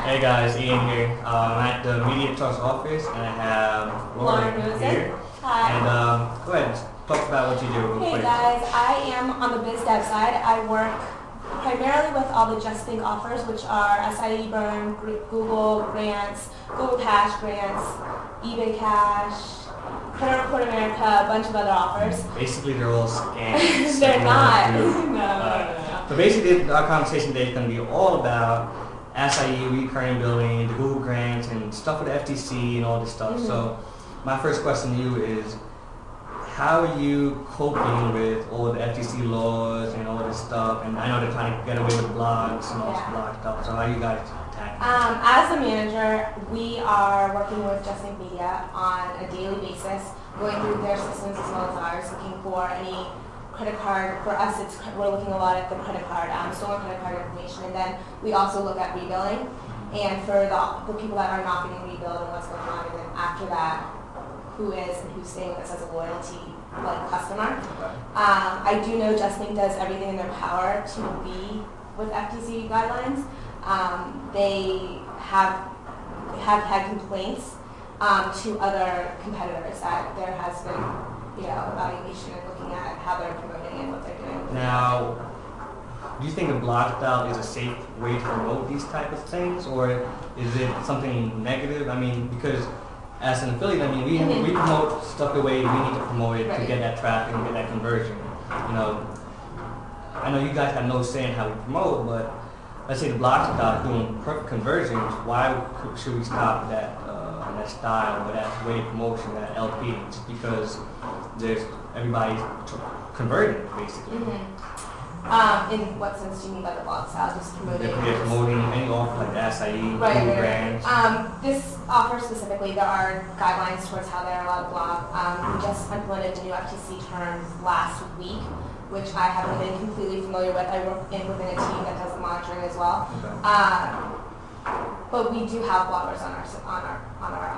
Hey guys, Ian here. I'm at the MediaTrust office and I have Lauren here. Hi. And go ahead, talk about what you do real Hey quick. guys, I am on the biz dev side. I work primarily with all the Just Think offers, which are Acai Burn, Google grants, Google Cash grants, eBay Cash, Credit Report America, a bunch of other offers. Basically, they're all scams. They're not. No. So basically, our conversation today is going to be all about Acai, recurring billing, the Google grants, and stuff with the FTC and all this stuff. Mm-hmm. So my first question to you is, how are you coping with all the FTC laws and all this stuff? And I know they're trying to get away with blogs and all this blog stuff. So how are you guys tackling it? As a manager, we are working with Just Think Media on a daily basis, going through their systems as well as ours, looking for any credit card. For us, we're looking a lot at the credit card, stolen credit card information, and then we also look at rebilling. And for the people that are not getting rebilled and what's going on, and then after that, who is and who's staying with us as a loyalty customer. I do know Just Think does everything in their power to be with FTC guidelines. They have had complaints to other competitors that there has been, evaluation and looking at how they're promoting and what they're doing. Now, do you think a blog style is a safe way to promote these type of things, or is it something negative? I mean, because as an affiliate, I mean, we promote stuff the way we need to promote it to get that traffic and get that conversion. I know you guys have no say in how we promote, but let's say the blog style doing perfect conversions. Why should we stop that style or that way of promotion, that LP? Just because everybody's converting basically. In what sense do you mean by the blog style? Just promoting? They're promoting any offer like the Acai, Google grants. This offer specifically, there are guidelines towards how they're allowed to blog. We just implemented the new FTC terms last week, which I haven't been completely familiar with. I work within a team that does the monitoring as well. Okay. But we do have bloggers on our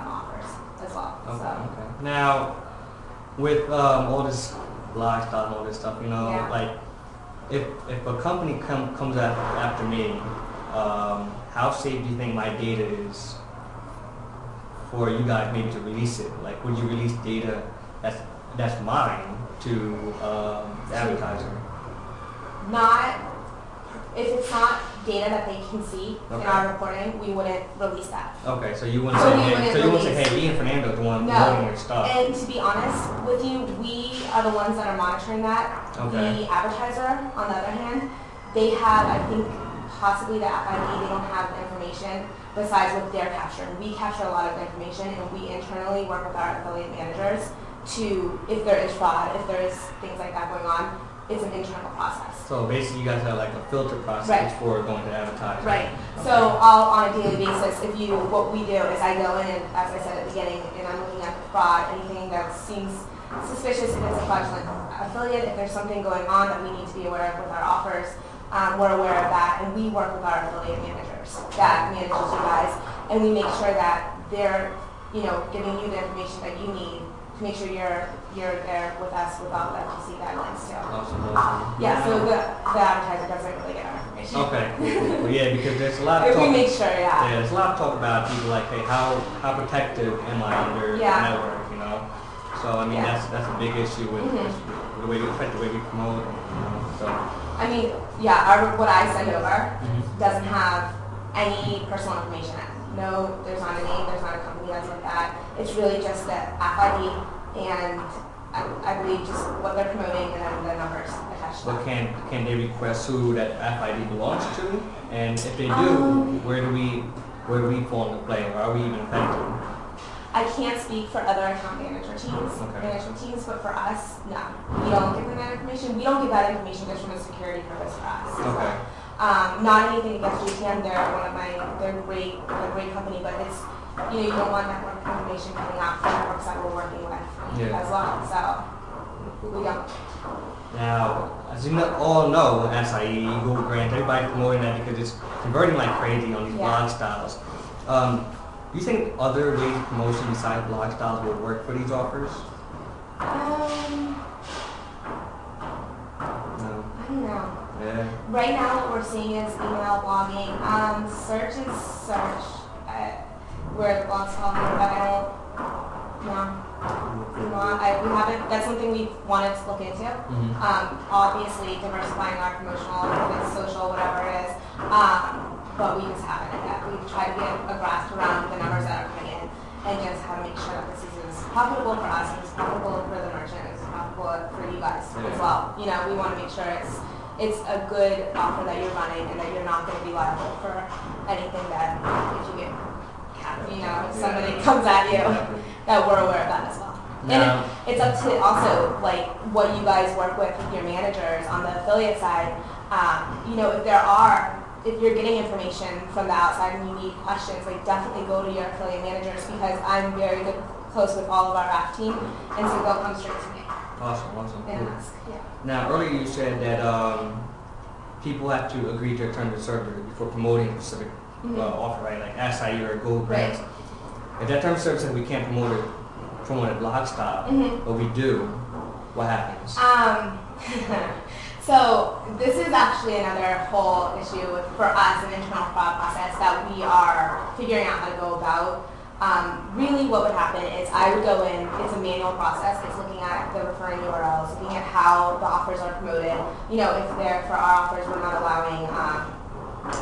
offers as well. Okay. So. Okay. Now, with all this blog style and all this stuff, like if a company comes after me, how safe do you think my data is for you guys maybe to release it? Like, would you release data that's mine to the advertiser? If it's not data that they can see in our reporting, we wouldn't release that. Okay, so you wouldn't say, hey, Ian Fernando is the one promoting your stuff. And to be honest with you, we are the ones that are monitoring that. Okay. The advertiser, on the other hand, they have, I think, possibly the FID, they don't have the information besides what they're capturing. We capture a lot of information, and we internally work with our affiliate managers to, if there is fraud, if there is things like that going on, it's an internal process. So basically you guys have like a filter process for going to advertising. Right. Okay. So on a daily basis, what we do is I go in and, as I said at the beginning, and I'm looking at the fraud, anything that seems suspicious, if it's a fraudulent affiliate, if there's something going on that we need to be aware of with our offers, we're aware of that, and we work with our affiliate managers that manages you guys, and we make sure that they're, giving you the information that you need to make sure you're there with us with all the FTC guidelines too. Awesome. Yeah, so the advertiser doesn't really get our information. Okay, cool. Well, yeah, because there's a lot of If talk. we make sure, Yeah, there's a lot of talk about people like, hey, how protective am I under the network, So I mean that's a big issue with the way we affect the way we promote, So I mean, what I send over doesn't have any personal information. No, there's not a name, there's not a company that's like that. It's really just the FID and I believe just what they're promoting and then the numbers attached to but that. can they request who that FID belongs to? And if they do, where do we fall into play, or are we even affected? I can't speak for other account management teams, but for us, no. We don't give them that information. We don't give that information just from a security purpose for us. Okay. Not anything against GTM. They're a great company, but it's, you don't want network information coming out from networks that we're working with as well. So we don't. Now, as you all know, Acai, Google grants, everybody's promoting that because it's converting like crazy on these blog styles. Do you think other ways of promotion besides blog styles will work for these offers? No. I don't know. Yeah. Right now, what we're seeing is email blogging. Search is search. Where the blog's talking about, I don't. No. We haven't. That's something we wanted to look into. Obviously, diversifying our promotional, if it's social, whatever it is. But we just haven't yet. We've tried to get a grasp around the numbers that are coming in, and just how to make sure that this is profitable for us, it's profitable for the merchant, it's profitable for you guys as well. You know, we want to make sure it's a good offer that you're running, and that you're not going to be liable for anything that if you get, if somebody comes at you, that we're aware of that as well. And it's up to also like what you guys work with your managers on the affiliate side. If you're getting information from the outside and you need questions, like definitely go to your affiliate managers, because I'm very close with all of our RAF team, and so they'll come straight to me. Awesome. And Cool. ask. Yeah. Now, earlier you said that people have to agree to a terms of service before promoting a specific offer, right? Like Acai or Google Grants. Right. If that term of service says we can't promote a blog style, but we do, what happens? So this is actually another whole issue for us, an internal fraud process that we are figuring out how to go about. Really what would happen is I would go in, it's a manual process, it's looking at the referring URLs, looking at how the offers are promoted. If they're, for our offers, we're not allowing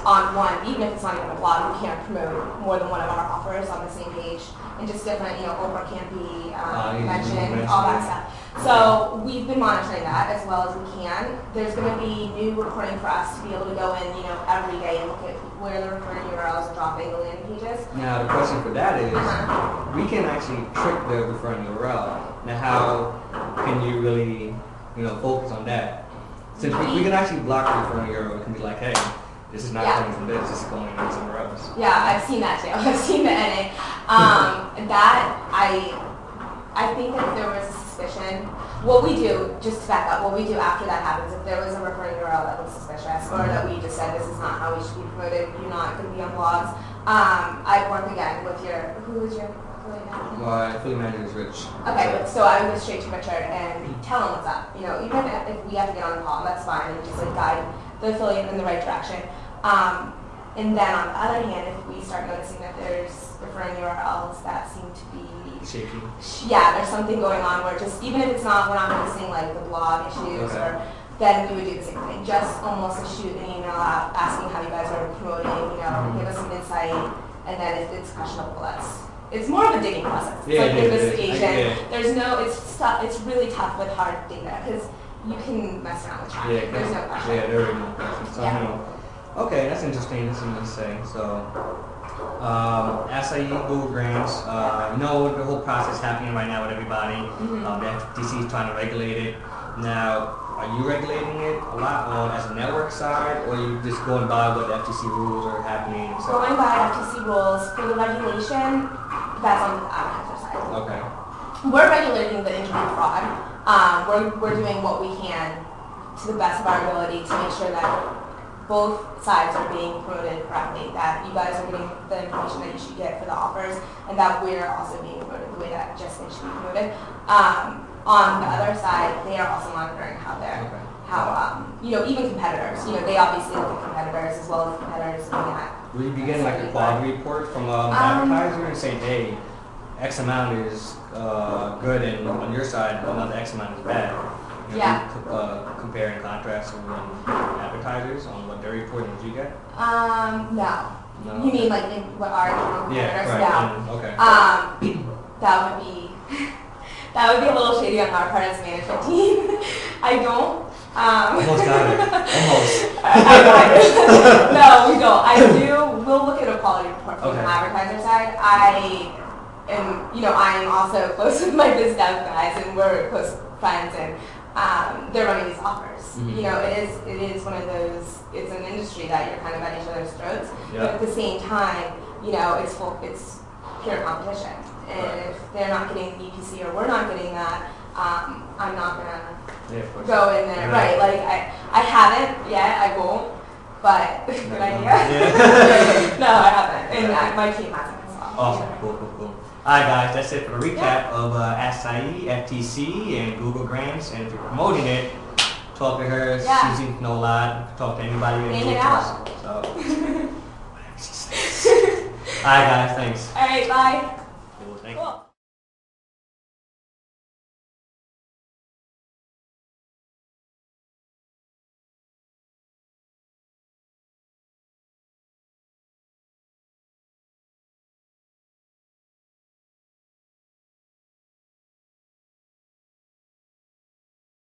on one, even if it's not even a blog, we can't promote more than one of our offers on the same page, and just different, Oprah can't be mentioned, all that stuff. So we've been monitoring that as well as we can. There's going to be new reporting for us to be able to go in, every day and look at where the referring URLs are dropping, the landing pages. Now the question for that is, we can actually trick the referring URL. Now how can you really, focus on that? Since we can actually block the referring URL, it can be like, hey, this is not coming from this, this is going somewhere else. Yeah, I've seen that too. I've seen the NA. I think that if there was a suspicion, what we do, just to back up, what we do after that happens, if there was a referring URL that was suspicious, or that we just said this is not how we should be promoted, you're not going to be on blogs, I'd work again with who is your affiliate manager? My affiliate manager is Rich. Okay, so I would go straight to Richard and tell him what's up. Even if we have to get on the call, that's fine, and just guide the affiliate in the right direction. And then on the other hand, if we start noticing that there's referring URLs that seem to be shaky, there's something going on where just, even if it's not, we're not noticing like the blog issues, or then we would do the same thing. Just almost shoot an email out asking how you guys are promoting, give us some insight, and then if it's questionable, it's more of a digging process. It's like investigation. There's no, it's really tough with hard data, because you can mess around with tracking. There's no question. There is no question. So, okay, that's interesting. That's interesting. So, Acai, Google Grants, the whole process happening right now with everybody. The FTC is trying to regulate it. Now, are you regulating it a lot as a network side, or are you just going by what the FTC rules are happening? So? Going by FTC rules. For the regulation, that's on the advertiser side. Okay. We're regulating the internet fraud. We're doing what we can to the best of our ability to make sure that both sides are being promoted correctly, that you guys are getting the information that you should get for the offers, and that we're also being promoted the way that Justin should be promoted. On the other side, they are also monitoring even competitors. They obviously look at competitors as well as competitors looking at. Will you be getting like a quality report from an advertiser and saying, hey, X amount is good, and on your side, another X amount is bad? Compare and contrast with advertisers on what they're reporting. Did you get? No. You mean like in what our competitors? Yeah, right. No. Okay. That would be a little shady on our part as a management team. I don't. Almost got it. Almost. No, we don't. We'll look at a quality report from the advertiser side. I am also close with my biz dev guys, and we're close friends, and they're running these offers. It is one of those. It's an industry that you're kind of at each other's throats, but at the same time, it's pure competition. And if they're not getting the EPC or we're not getting that, I'm not gonna go in there. Right? Like I haven't yet. I won't. But good idea. No, I haven't, and my team hasn't as well. Awesome. Cool. Alright guys, that's it for the recap of Acai FTC and Google Grants, and if you're promoting it, talk to her. Yeah. She seems to know a lot. Talk to anybody in Hang it MediaTrust. So, whatever she says. All right, guys. Thanks. All right, bye. Cool. Thank Cool. you.